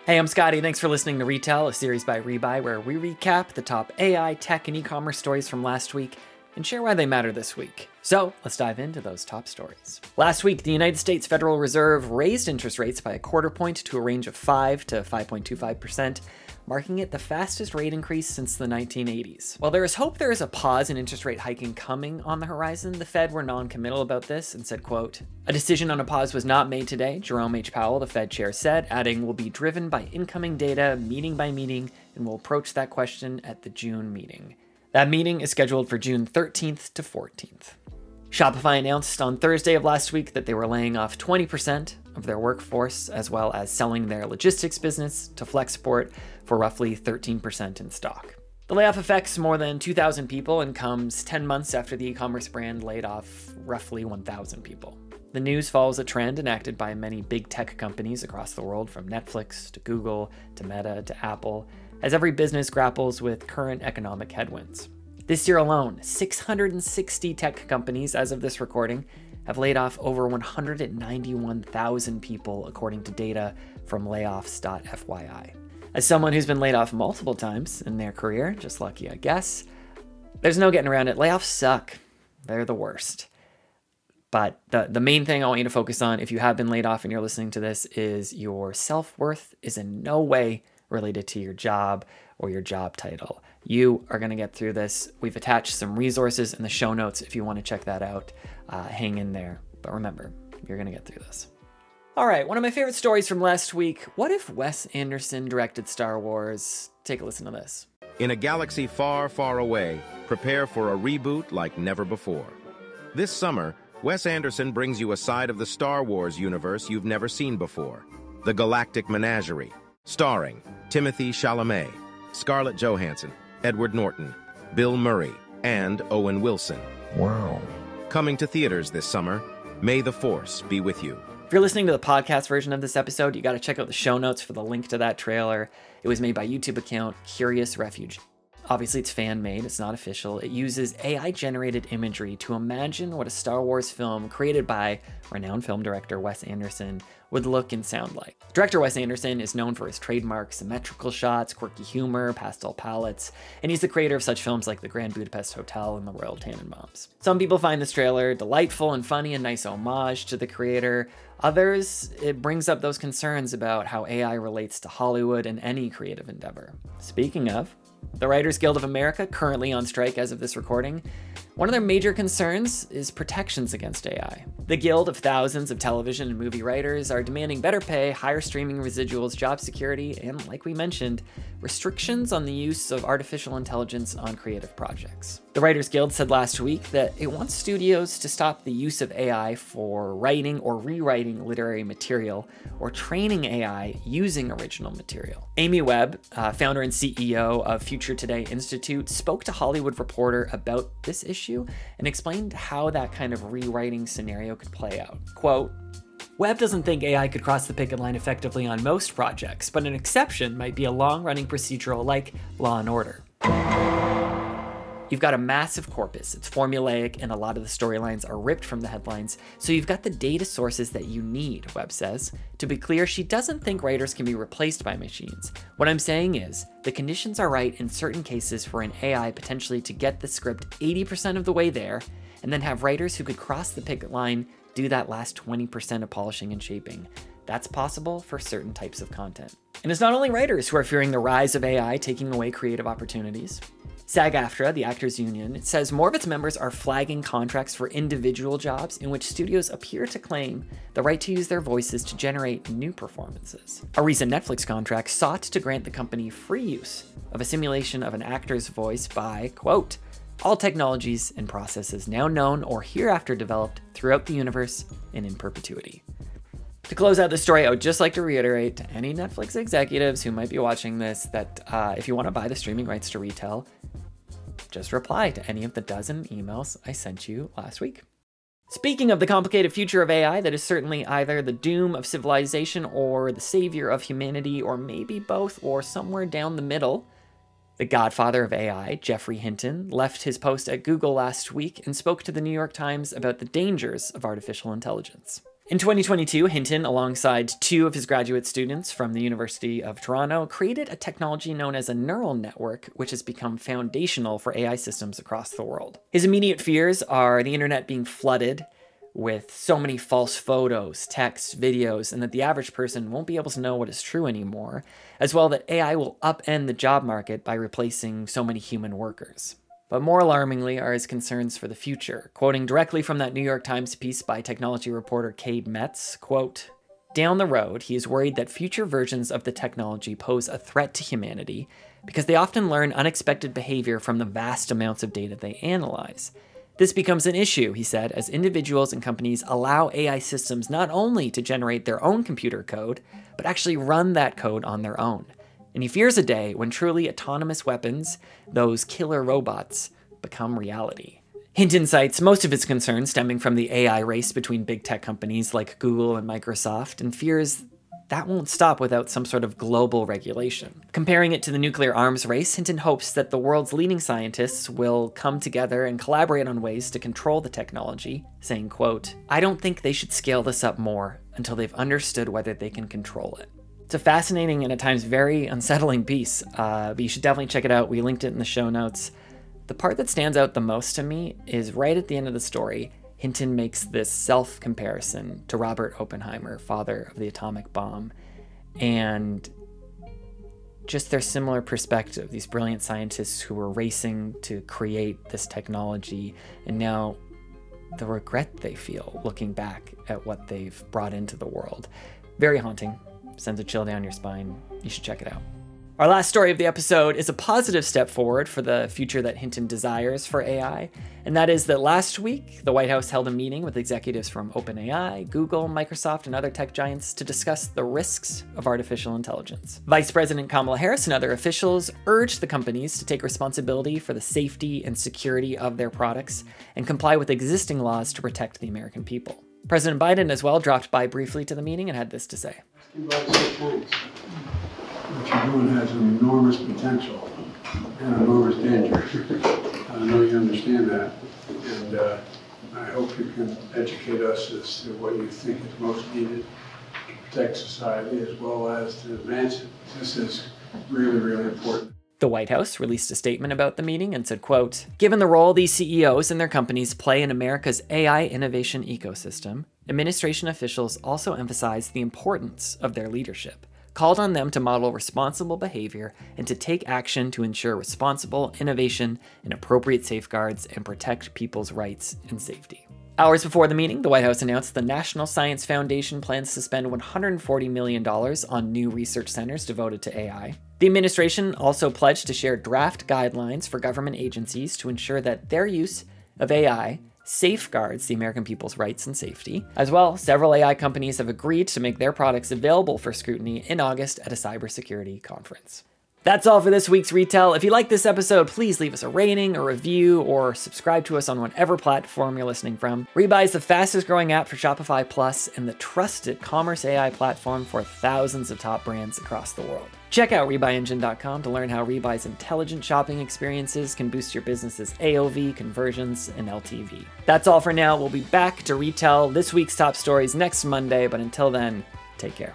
Hey, I'm Scotty. Thanks for listening to Retell, a series by Rebuy, where we recap the top AI, tech, and e-commerce stories from last week and share why they matter this week. So let's dive into those top stories. Last week, the United States Federal Reserve raised interest rates by a quarter point to a range of 5 to 5.25%, marking it the fastest rate increase since the 1980s. While there is hope there is a pause in interest rate hiking coming on the horizon, the Fed were non-committal about this and said, quote, "A decision on a pause was not made today," Jerome H. Powell, the Fed chair, said, adding, "will be driven by incoming data, meeting by meeting, and will approach that question at the June meeting." That meeting is scheduled for June 13th to 14th. Shopify announced on Thursday of last week that they were laying off 20% of their workforce, as well as selling their logistics business to Flexport for roughly 13% in stock. The layoff affects more than 2,000 people and comes 10 months after the e-commerce brand laid off roughly 1,000 people. The news follows a trend enacted by many big tech companies across the world, from Netflix to Google to Meta to Apple, as every business grapples with current economic headwinds. This year alone, 660 tech companies, as of this recording, have laid off over 191,000 people, according to data from layoffs.fyi. As someone who's been laid off multiple times in their career, just lucky I guess, there's no getting around it. Layoffs suck. They're the worst. But the main thing I want you to focus on, if you have been laid off and you're listening to this, is your self-worth is in no way related to your job or your job title. You are going to get through this. We've attached some resources in the show notes if you want to check that out. Hang in there. But remember, you're going to get through this. All right, one of my favorite stories from last week. What if Wes Anderson directed Star Wars? Take a listen to this. In a galaxy far, far away, prepare for a reboot like never before. This summer, Wes Anderson brings you a side of the Star Wars universe you've never seen before. The Galactic Menagerie, starring Timothée Chalamet, Scarlett Johansson, Edward Norton, Bill Murray, and Owen Wilson. Wow. Coming to theaters this summer, may the Force be with you. If you're listening to the podcast version of this episode, you got to check out the show notes for the link to that trailer. It was made by YouTube account Curious Refuge. Obviously, it's fan-made, it's not official. It uses AI-generated imagery to imagine what a Star Wars film created by renowned film director Wes Anderson would look and sound like. Director Wes Anderson is known for his trademark symmetrical shots, quirky humor, pastel palettes, and he's the creator of such films like The Grand Budapest Hotel and The Royal Tenenbaums. Some people find this trailer delightful and funny, a nice homage to the creator. Others, it brings up those concerns about how AI relates to Hollywood and any creative endeavor. Speaking of, the Writers Guild of America, currently on strike as of this recording, one of their major concerns is protections against AI. The guild of thousands of television and movie writers are demanding better pay, higher streaming residuals, job security, and, like we mentioned, restrictions on the use of artificial intelligence on creative projects. The Writers Guild said last week that it wants studios to stop the use of AI for writing or rewriting literary material or training AI using original material. Amy Webb, founder and CEO of Future Today Institute, spoke to Hollywood Reporter about this issue and explained how that kind of rewriting scenario could play out. Quote, "Webb doesn't think AI could cross the picket line effectively on most projects, but an exception might be a long-running procedural like Law & Order. You've got a massive corpus, it's formulaic, and a lot of the storylines are ripped from the headlines, so you've got the data sources that you need," Webb says. To be clear, she doesn't think writers can be replaced by machines. What I'm saying is, the conditions are right in certain cases for an AI potentially to get the script 80% of the way there, and then have writers who could cross the picket line do that last 20% of polishing and shaping. That's possible for certain types of content. And it's not only writers who are fearing the rise of AI taking away creative opportunities. SAG-AFTRA, the actors union, says more of its members are flagging contracts for individual jobs in which studios appear to claim the right to use their voices to generate new performances. A recent Netflix contract sought to grant the company free use of a simulation of an actor's voice by, quote, "all technologies and processes now known or hereafter developed throughout the universe and in perpetuity." To close out the story, I would just like to reiterate to any Netflix executives who might be watching this that if you want to buy the streaming rights to Retell, just reply to any of the dozen emails I sent you last week. Speaking of the complicated future of AI that is certainly either the doom of civilization or the savior of humanity, or maybe both or somewhere down the middle, the Godfather of AI, Geoffrey Hinton, left his post at Google last week and spoke to the New York Times about the dangers of artificial intelligence. In 2022, Hinton, alongside 2 of his graduate students from the University of Toronto, created a technology known as a neural network, which has become foundational for AI systems across the world. His immediate fears are the internet being flooded with so many false photos, texts, videos, and that the average person won't be able to know what is true anymore, as well that AI will upend the job market by replacing so many human workers. But more alarmingly are his concerns for the future. Quoting directly from that New York Times piece by technology reporter Cade Metz, quote, "Down the road, he is worried that future versions of the technology pose a threat to humanity because they often learn unexpected behavior from the vast amounts of data they analyze. This becomes an issue," he said, "as individuals and companies allow AI systems not only to generate their own computer code, but actually run that code on their own. And he fears a day when truly autonomous weapons, those killer robots, become reality." Hinton cites most of his concerns stemming from the AI race between big tech companies like Google and Microsoft, and fears that won't stop without some sort of global regulation. Comparing it to the nuclear arms race, Hinton hopes that the world's leading scientists will come together and collaborate on ways to control the technology, saying, quote, "I don't think they should scale this up more until they've understood whether they can control it." It's a fascinating and at times very unsettling piece, but you should definitely check it out. We linked it in the show notes. The part that stands out the most to me is right at the end of the story, Hinton makes this self-comparison to Robert Oppenheimer, father of the atomic bomb, and just their similar perspective, these brilliant scientists who were racing to create this technology, and now the regret they feel looking back at what they've brought into the world. Very haunting. Sends a chill down your spine. You should check it out. Our last story of the episode is a positive step forward for the future that Hinton desires for AI, and that is that last week, the White House held a meeting with executives from OpenAI, Google, Microsoft, and other tech giants to discuss the risks of artificial intelligence. Vice President Kamala Harris and other officials urged the companies to take responsibility for the safety and security of their products and comply with existing laws to protect the American people. President Biden as well dropped by briefly to the meeting and had this to say. What you're doing has an enormous potential and enormous danger. I know you understand that, and I hope you can educate us as to what you think is most needed to protect society as well as to advance it. This is really, really important. The White House released a statement about the meeting and said, quote, "Given the role these CEOs and their companies play in America's AI innovation ecosystem, administration officials also emphasized the importance of their leadership, called on them to model responsible behavior and to take action to ensure responsible innovation and appropriate safeguards and protect people's rights and safety." Hours before the meeting, the White House announced the National Science Foundation plans to spend $140 million on new research centers devoted to AI. The administration also pledged to share draft guidelines for government agencies to ensure that their use of AI safeguards the American people's rights and safety. As well, several AI companies have agreed to make their products available for scrutiny in August at a cybersecurity conference. That's all for this week's Retell. If you like this episode, please leave us a rating, a review, or subscribe to us on whatever platform you're listening from. Rebuy is the fastest growing app for Shopify Plus and the trusted commerce AI platform for thousands of top brands across the world. Check out RebuyEngine.com to learn how Rebuy's intelligent shopping experiences can boost your business's AOV, conversions, and LTV. That's all for now. We'll be back to retell this week's top stories next Monday, but until then, take care.